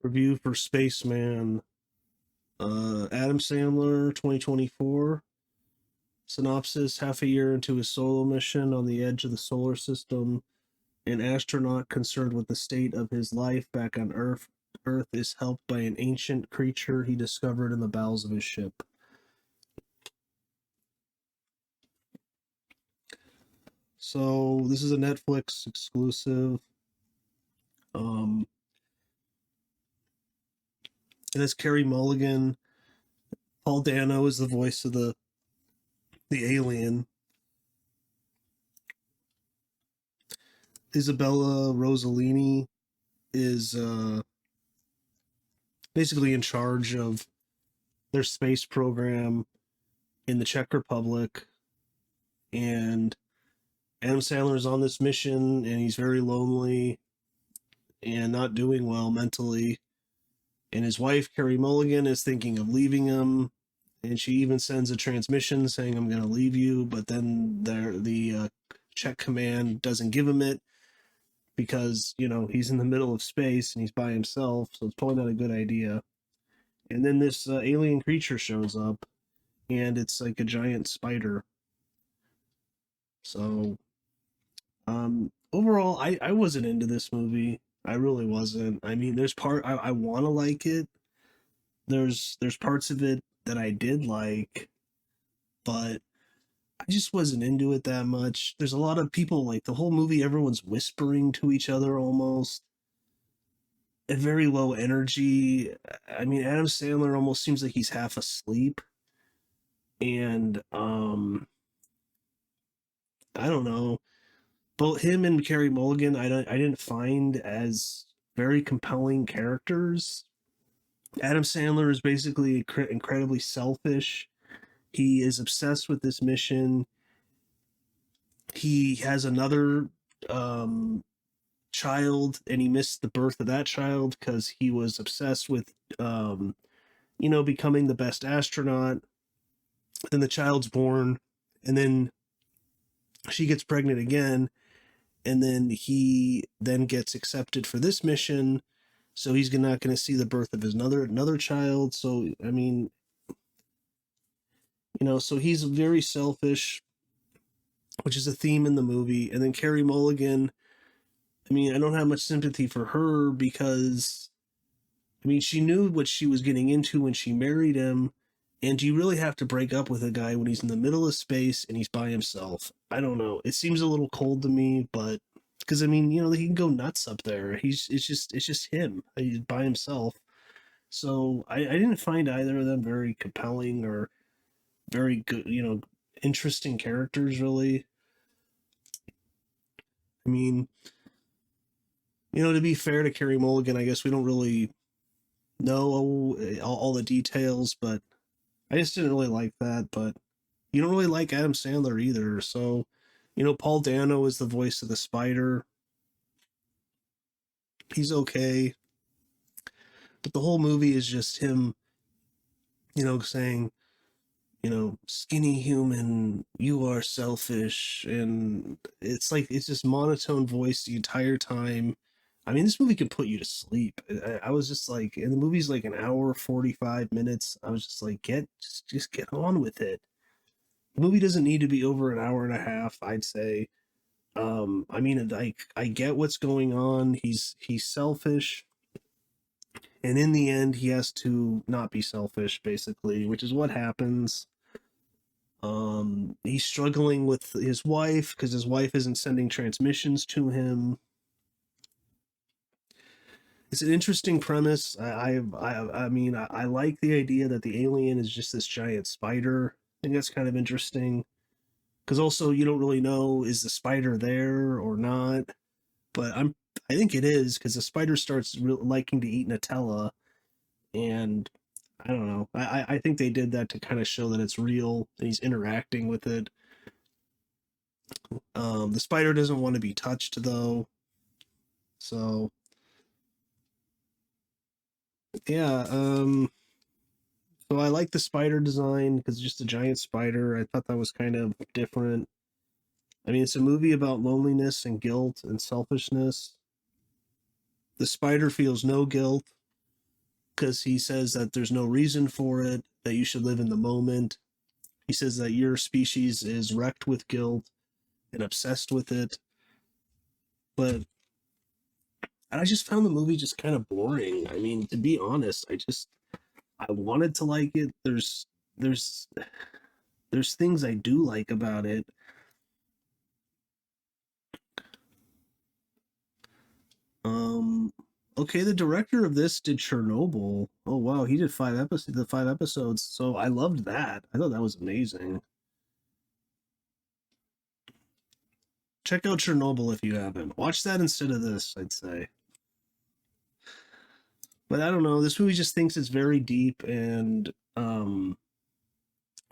Review for Spaceman. Adam Sandler, 2024. Synopsis: half a year into his solo mission on the edge of the solar system, an astronaut concerned with the state of his life back on Earth is helped by an ancient creature he discovered in the bowels of his ship. So this is a Netflix exclusive. Um, and it's Carey Mulligan. Paul Dano is the voice of the alien. Isabella Rossellini is basically in charge of their space program in the Czech Republic, and Adam Sandler is on this mission, and he's very lonely and not doing well mentally. And his wife, Carey Mulligan, is thinking of leaving him, and she even sends a transmission saying, "I'm going to leave you," but then the Czech command doesn't give him it because, he's in the middle of space and he's by himself, so it's probably not a good idea. And then this alien creature shows up, and it's like a giant spider. So, overall, I wasn't into this movie. I really wasn't. I mean, there's part I want to like it. There's parts of it that I did like, but I just wasn't into it that much. There's a lot of people, like, the whole movie, everyone's whispering to each other almost. A very low energy. I mean, Adam Sandler almost seems like he's half asleep. And I don't know. Both him and Carey Mulligan, I didn't find as very compelling characters. Adam Sandler is basically incredibly selfish. He is obsessed with this mission. He has another um, child, and he missed the birth of that child because he was obsessed with, becoming the best astronaut. Then the child's born, and then she gets pregnant again, and then he then gets accepted for this mission. So he's not going to see the birth of his another child. So I mean, so he's very selfish, which is a theme in the movie. And then Carey Mulligan, I mean, I don't have much sympathy for her because, I mean, she knew what she was getting into when she married him. And do you really have to break up with a guy when he's in the middle of space and he's by himself? I don't know. It seems a little cold to me, but because, I mean, he can go nuts up there. It's just him. He's by himself. So I didn't find either of them very compelling or very good, interesting characters, really. I mean, to be fair to Carey Mulligan, I guess we don't really know all the details, but I just didn't really like that. But you don't really like Adam Sandler either. So, Paul Dano is the voice of the spider. He's okay. But the whole movie is just him, saying, skinny human, you are selfish. And it's like, it's just monotone voice the entire time. I mean, this movie can put you to sleep. I was just like, and the movie's like an hour, 45 minutes. I was just like, just get on with it. The movie doesn't need to be over an hour and a half, I'd say. I mean, like, I get what's going on. He's selfish, and in the end, he has to not be selfish, basically, which is what happens. He's struggling with his wife because his wife isn't sending transmissions to him. It's an interesting premise. I mean, I like the idea that the alien is just this giant spider. I think that's kind of interesting because also you don't really know, is the spider there or not. But I think it is because the spider starts liking to eat Nutella, and I don't know. I think they did that to kind of show that it's real and he's interacting with it. The spider doesn't want to be touched though, so yeah. So I like the spider design because it's just a giant spider. I thought that was kind of different. I mean, it's a movie about loneliness and guilt and selfishness. The spider feels no guilt. because he says that there's no reason for it, that you should live in the moment. He says that your species is wrecked with guilt and obsessed with it. But I just found the movie just kind of boring. I mean, to be honest, I wanted to like it. There's there's things I do like about it. Um okay, the director of this did Chernobyl. Oh wow, he did five episodes. So I loved that. I thought that was amazing. Check out Chernobyl if you haven't. Watch that instead of this, I'd say. But I don't know, this movie just thinks it's very deep and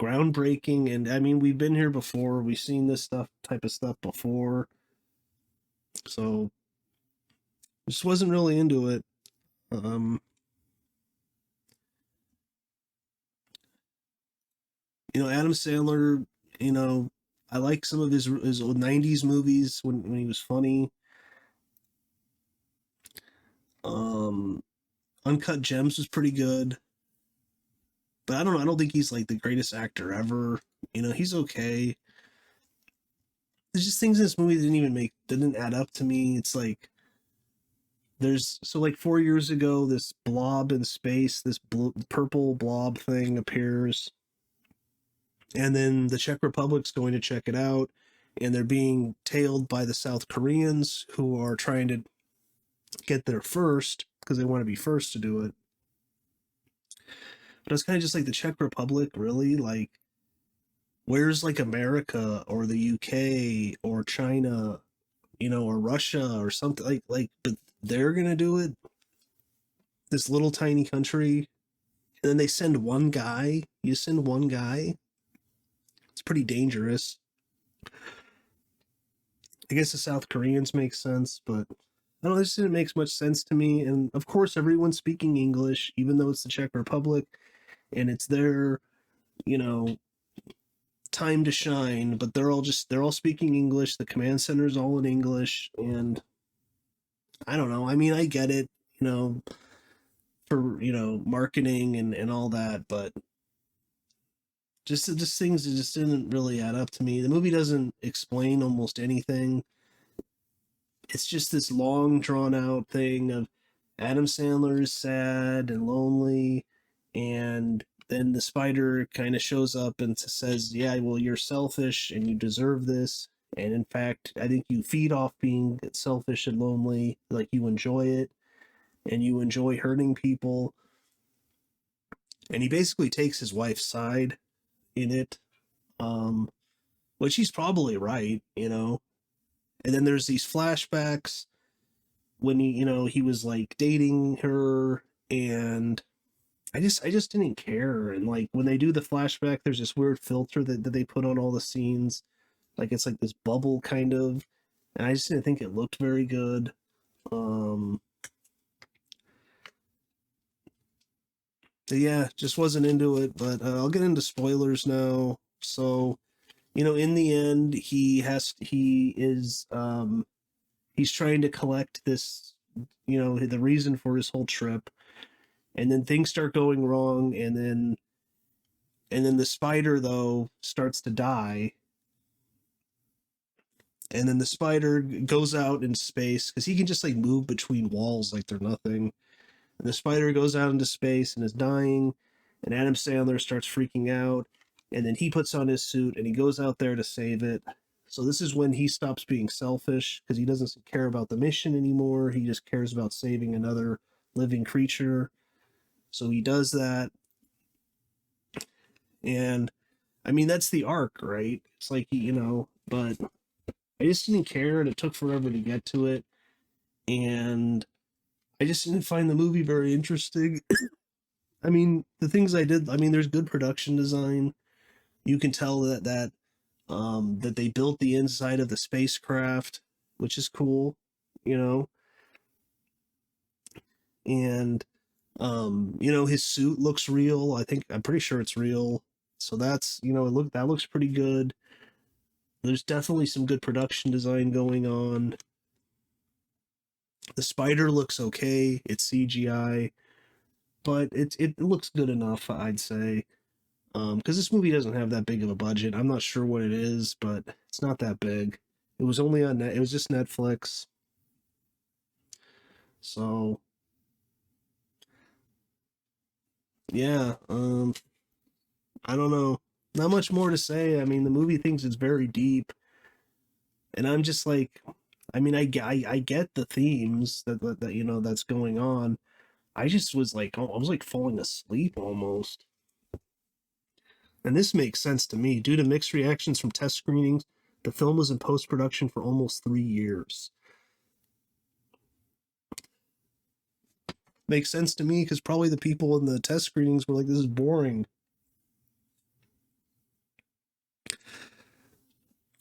groundbreaking, and I mean, we've been here before. We've seen this type of stuff before. So just wasn't really into it. Um Adam Sandler, you know, I like some of his old 90s movies when he was funny. Um Uncut Gems was pretty good. But I don't know, I don't think he's like the greatest actor ever. He's okay. There's just things in this movie that didn't add up to me. It's like like 4 years ago, this blob in space, this purple blob thing appears, and then the Czech Republic's going to check it out, and they're being tailed by the South Koreans who are trying to get there first because they want to be first to do it. But it's kind of just like the Czech Republic, really. Like, where's like America or the UK or China, or Russia or something but they're gonna do it. This little tiny country, and then they send one guy. You send one guy. It's pretty dangerous. I guess the South Koreans make sense, but I don't know. This didn't make much sense to me. And of course, everyone's speaking English, even though it's the Czech Republic, and it's their, you know, time to shine. But they're all speaking English. The command center's all in English, and I don't know. I mean, I get it, for marketing and all that, but just things that just didn't really add up to me. The movie doesn't explain almost anything. It's just this long drawn out thing of Adam Sandler is sad and lonely, and then the spider kind of shows up and says, "Yeah, well, you're selfish and you deserve this." And in fact, I think you feed off being selfish and lonely, like you enjoy it, and you enjoy hurting people. And he basically takes his wife's side in it, um, which he's probably right. And then there's these flashbacks when he was like dating her, and I just didn't care. And like when they do the flashback, there's this weird filter that they put on all the scenes, like it's like this bubble kind of, and I just didn't think it looked very good. Um, yeah, just wasn't into it. But I'll get into spoilers now. So in the end, he's trying to collect this, the reason for his whole trip, and then things start going wrong, and then the spider though starts to die, and then the spider goes out in space because he can just like move between walls like they're nothing. And the spider goes out into space and is dying, and Adam Sandler starts freaking out, and then he puts on his suit and he goes out there to save it. So this is when he stops being selfish because he doesn't care about the mission anymore. He just cares about saving another living creature. So he does that. And I mean, that's the arc, right? It's like, but I just didn't care, and it took forever to get to it. And I just didn't find the movie very interesting. I mean, the things I did, I mean, there's good production design. You can tell that they built the inside of the spacecraft, which is cool, you know, and his suit looks real. I'm pretty sure it's real. So that's, that looks pretty good. There's definitely some good production design going on. The spider looks okay. It's CGI. but it looks good enough, I'd say. Because this movie doesn't have that big of a budget. I'm not sure what it is, but it's not that big. It was only on net. It was just Netflix. So yeah, I don't know. Not much more to say. I mean, the movie thinks it's very deep, and I'm just like, I mean, I get the themes that that's going on. I just was like, I was like falling asleep almost. And this makes sense to me. Due to mixed reactions from test screenings, the film was in post production for almost 3 years. Makes sense to me because probably the people in the test screenings were like, this is boring.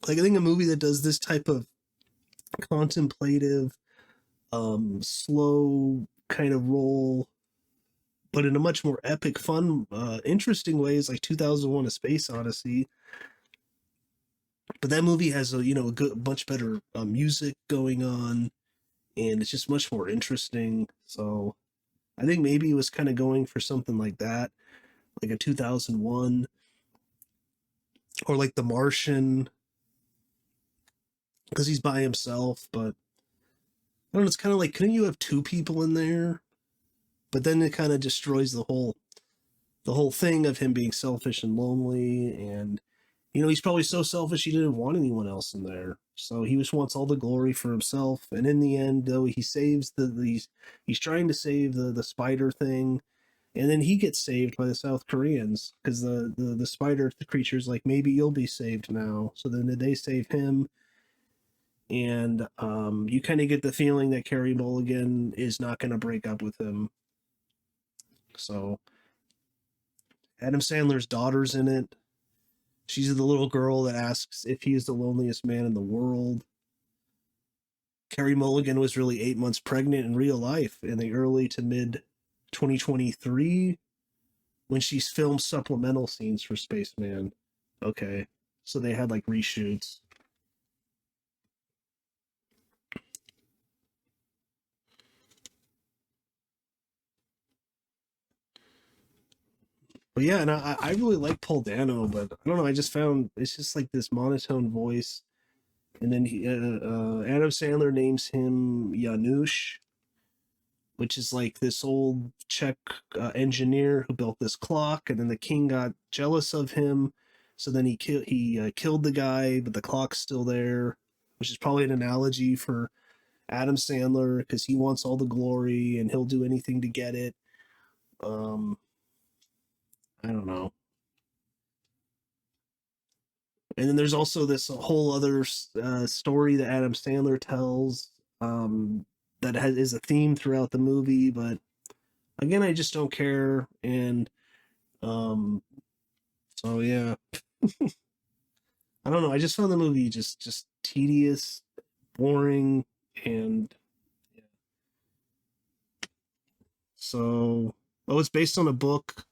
Like, I think a movie that does this type of contemplative, slow kind of role, but in a much more epic, fun, interesting ways, like 2001: A Space Odyssey. But that movie has a good, much better music going on, and it's just much more interesting. So I think maybe it was kind of going for something like that, like a 2001, or like The Martian, because he's by himself. But I don't know. It's kind of like, couldn't you have two people in there? But then it kind of destroys the whole thing of him being selfish and lonely, and he's probably so selfish he didn't want anyone else in there. So he just wants all the glory for himself. And in the end, though, he saves he's trying to save the spider thing, and then he gets saved by the South Koreans because the spider the creature's like, maybe you'll be saved now. So then they save him, and you kind of get the feeling that Carrie Mulligan is not going to break up with him. So Adam Sandler's daughter's in it. She's the little girl that asks if he is the loneliest man in the world. Carrie Mulligan was really 8 months pregnant in real life in the early to mid 2023 when she's filmed supplemental scenes for Spaceman. Okay. So they had like reshoots. But yeah, and I really like Paul Dano, but I don't know. I just found it's just like this monotone voice. And then Adam Sandler names him Janusz, which is like this old Czech engineer who built this clock, and then the king got jealous of him, so then he killed the guy, but the clock's still there, which is probably an analogy for Adam Sandler because he wants all the glory and he'll do anything to get it. Um, I don't know. And then there's also this whole other story that Adam Sandler tells that is a theme throughout the movie, but again, I just don't care. And um, so yeah, I don't know. I just found the movie just tedious, boring, and yeah. So it's based on a book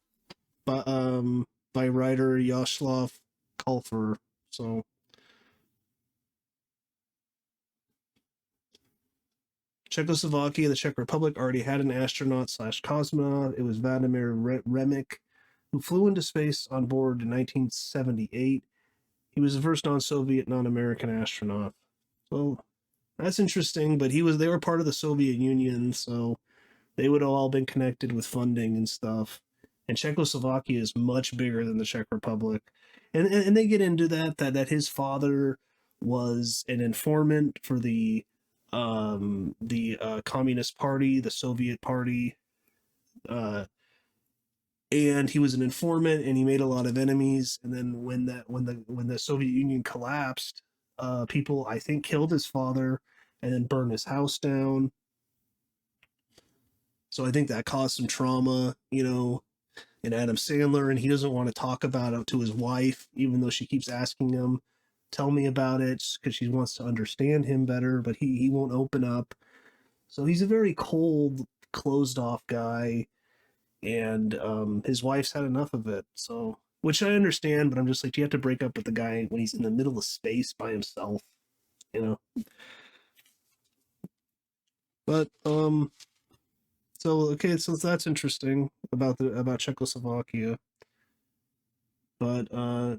by by writer Yaroslav Kalfer. So Czechoslovakia, the Czech Republic, already had an astronaut slash cosmonaut. It was Vladimir Remek, who flew into space on board in 1978. He was the first non-Soviet, non-American astronaut. So that's interesting, but they were part of the Soviet Union, so they would have all been connected with funding and stuff. And Czechoslovakia is much bigger than the Czech Republic. And they get into that his father was an informant for the Communist Party, the Soviet Party, uh, and he was an informant and he made a lot of enemies. And then when the Soviet Union collapsed, people I think killed his father and then burned his house down. So I think that caused some trauma, in Adam Sandler, and he doesn't want to talk about it to his wife, even though she keeps asking him, "Tell me about it," because she wants to understand him better, but he won't open up. So he's a very cold, closed off guy, and his wife's had enough of it. So, which I understand, but I'm just like, do you have to break up with the guy when he's in the middle of space by himself? But So okay, so that's interesting about Czechoslovakia. But yeah,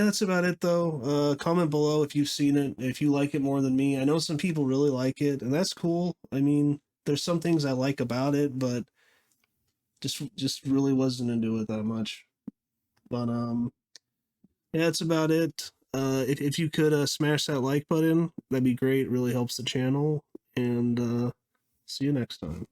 that's about it though. Comment below if you've seen it, if you like it more than me. I know some people really like it, and that's cool. I mean, there's some things I like about it, but just really wasn't into it that much. But yeah, that's about it. If you could smash that like button, that'd be great. It really helps the channel. And see you next time.